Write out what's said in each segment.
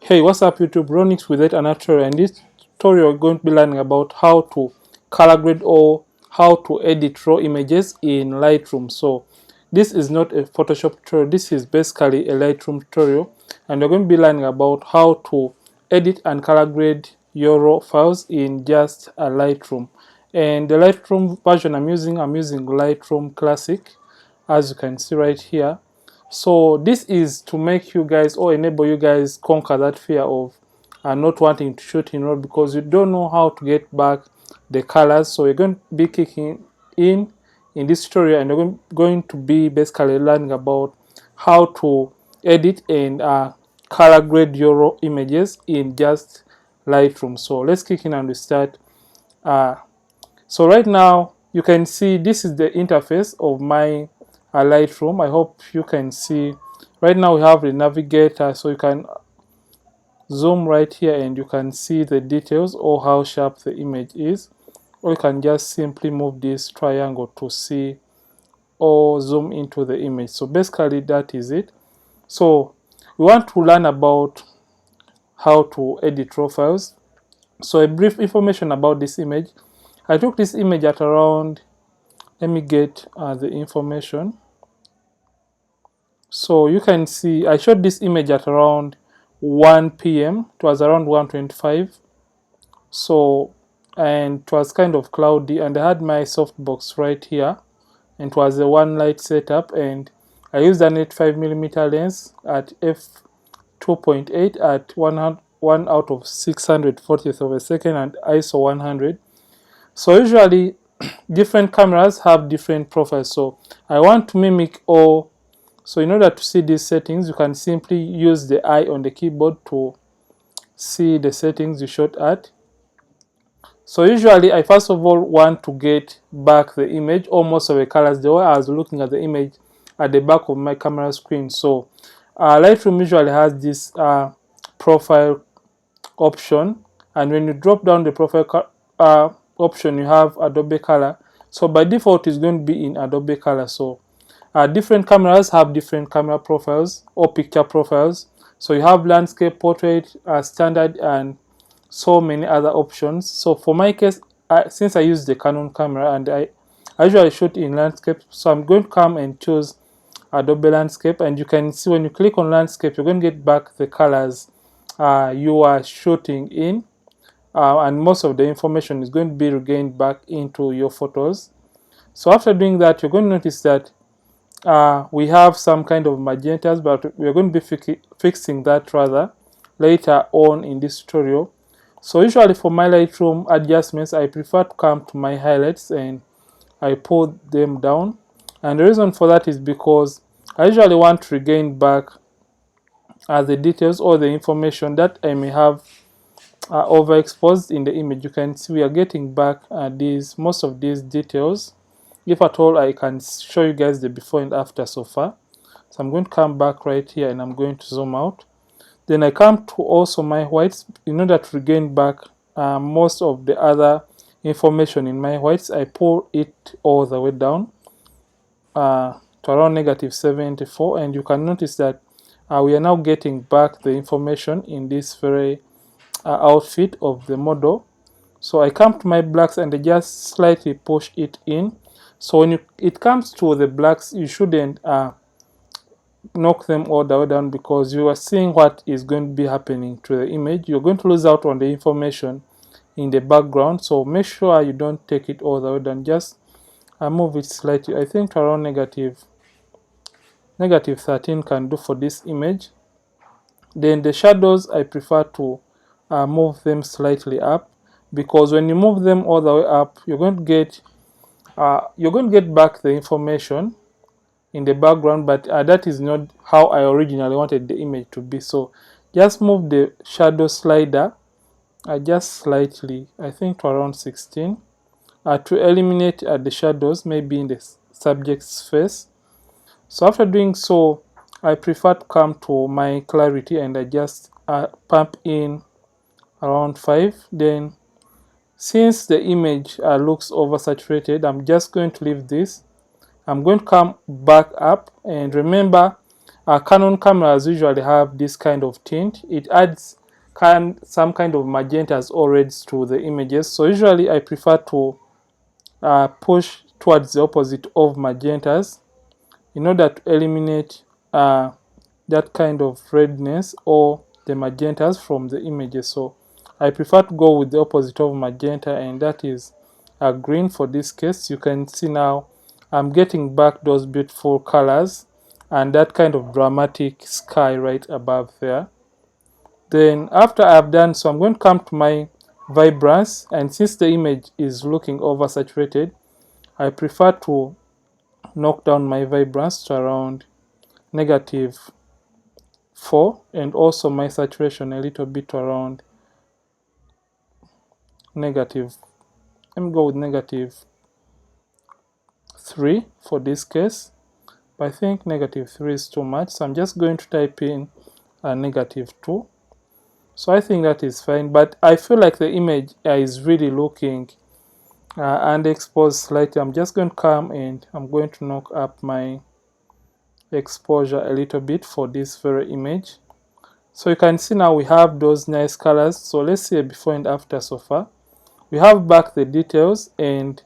Hey, what's up YouTube? Ronix with it, another tutorial. In this tutorial, we're going to be learning about how to color grade or how to edit raw images in Lightroom. So this is not a Photoshop tutorial, this is basically a Lightroom tutorial, and we're going to be learning about how to edit and color grade your raw files in just a Lightroom. And the Lightroom version I'm using Lightroom Classic, as you can see right here. So this is to make you guys or enable you guys conquer that fear of not wanting to shoot in RAW because you don't know how to get back the colors. So we're going to be kicking in this tutorial, and we're going to be basically learning about how to edit and color grade your raw images in just Lightroom. So let's kick in and we start. So right now you can see this is the interface of my Lightroom. I hope you can see. Right now we have the navigator, so you can zoom right here and you can see the details or how sharp the image is, or you can just simply move this triangle to see or zoom into the image. So basically that is it. So we want to learn about how to edit raw files. So a brief information about this image. I took this image at around, let me get the information. So you can see I shot this image at around 1 p.m. It was around 1:25. So, and it was kind of cloudy, and I had my softbox right here, and it was a one light setup, and I used an 85mm lens at f2.8 at 1 out of 640th of a second and ISO 100. So usually different cameras have different profiles, so I want to mimic all. So in order to see these settings, you can simply use the eye on the keyboard to see the settings you shot at. So usually I first of all want to get back the image or most of the colors the way I was looking at the image at the back of my camera screen. So Lightroom usually has this profile option, and when you drop down the profile option, you have Adobe Color. So by default it's going to be in Adobe Color. So different cameras have different camera profiles or picture profiles. So you have landscape, portrait, standard, and so many other options. So for my case, since I use the Canon camera and I usually shoot in landscape, so I'm going to come and choose Adobe Landscape, and you can see when you click on landscape, you're going to get back the colors you are shooting in, and most of the information is going to be regained back into your photos. So after doing that, you're going to notice that we have some kind of magentas, but we're going to be fixing that rather later on in this tutorial. So usually for my Lightroom adjustments, I prefer to come to my highlights and I pull them down. And the reason for that is because I usually want to regain back the details or the information that I may have overexposed in the image. You can see we are getting back most of these details. If at all, I can show you guys the before and after so far. So I'm going to come back right here and I'm going to zoom out. Then I come to also my whites in order to regain back most of the other information in my whites. I pull it all the way down to around -74, and you can notice that we are now getting back the information in this very outfit of the model. So I come to my blacks and I just slightly push it in. So when it comes to the blacks, you shouldn't knock them all the way down because you are seeing what is going to be happening to the image. You're going to lose out on the information in the background, so make sure you don't take it all the way down. Just move it slightly. I think around -13 can do for this image. Then the shadows, I prefer to move them slightly up, because when you move them all the way up, you're going to get back the information in the background, but that is not how I originally wanted the image to be. So just move the shadow slider just slightly, I think to around 16, to eliminate the shadows maybe in the subject's face. So after doing so, I prefer to come to my clarity and I just pump in around 5. Then since the image looks oversaturated, I'm just going to leave this. I'm going to come back up, and remember Canon cameras usually have this kind of tint. It adds some kind of magentas or reds to the images. So usually I prefer to push towards the opposite of magentas in order to eliminate that kind of redness or the magentas from the images. So I prefer to go with the opposite of magenta, and that is green for this case. You can see now I'm getting back those beautiful colors and that kind of dramatic sky right above there. Then after I've done so, I'm going to come to my vibrance, and since the image is looking oversaturated, I prefer to knock down my vibrance to around -4, and also my saturation a little bit around negative. Let me go with -3 for this case, but I think -3 is too much, so I'm just going to type in -2. So I think that is fine, but I feel like the image is really looking underexposed slightly. I'm just going to come and I'm going to knock up my exposure a little bit for this very image. So you can see now we have those nice colors. So let's see a before and after so far. We have back the details, and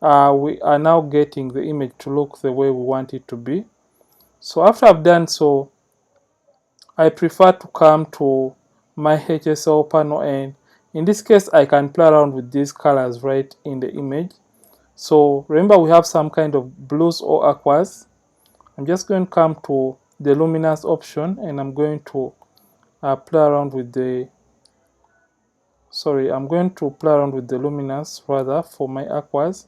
we are now getting the image to look the way we want it to be. So after I've done so, I prefer to come to my HSL panel, and in this case I can play around with these colors right in the image. So remember we have some kind of blues or aquas. I'm just going to come to the luminance option, and I'm going to play around with the I'm going to play around with the luminance rather for my aquas.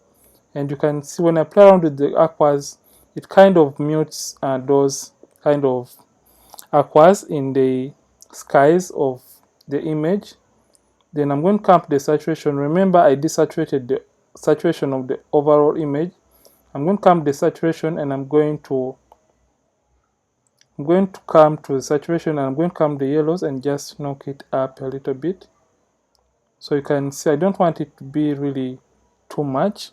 And you can see when I play around with the aquas, it kind of mutes those kind of aquas in the skies of the image. Then I'm going to come to the saturation. Remember I desaturated the saturation of the overall image. I'm going to come to the saturation, and I'm going to come to the saturation, and I'm going to come to the yellows and just knock it up a little bit. So you can see I don't want it to be really too much,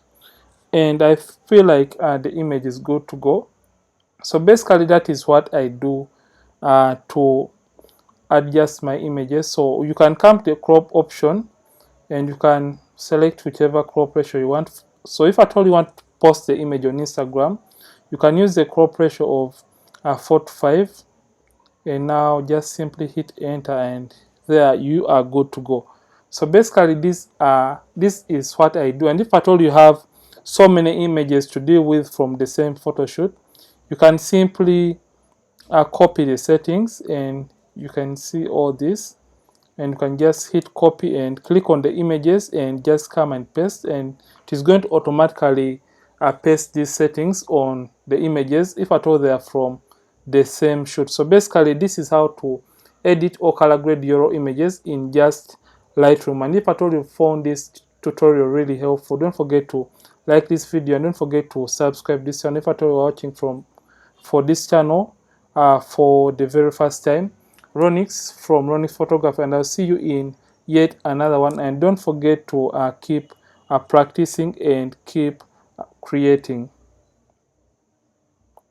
and I feel like the image is good to go. So basically that is what I do to adjust my images. So you can come to the crop option, and you can select whichever crop ratio you want. So if at all you want to post the image on Instagram, you can use the crop ratio of 4:5, and now just simply hit enter, and there you are good to go. So basically this is what I do. And if at all you have so many images to deal with from the same photo shoot, you can simply copy the settings, and you can see all this, and you can just hit copy and click on the images and just come and paste, and it is going to automatically paste these settings on the images if at all they are from the same shoot. So basically this is how to edit or color grade your images in just Lightroom. And if at all you found this tutorial really helpful, don't forget to like this video, and don't forget to subscribe this channel if at all you're watching for this channel for the very first time. Ronix from Ronix Photography, and I'll see you in yet another one. And don't forget to keep practicing and keep creating.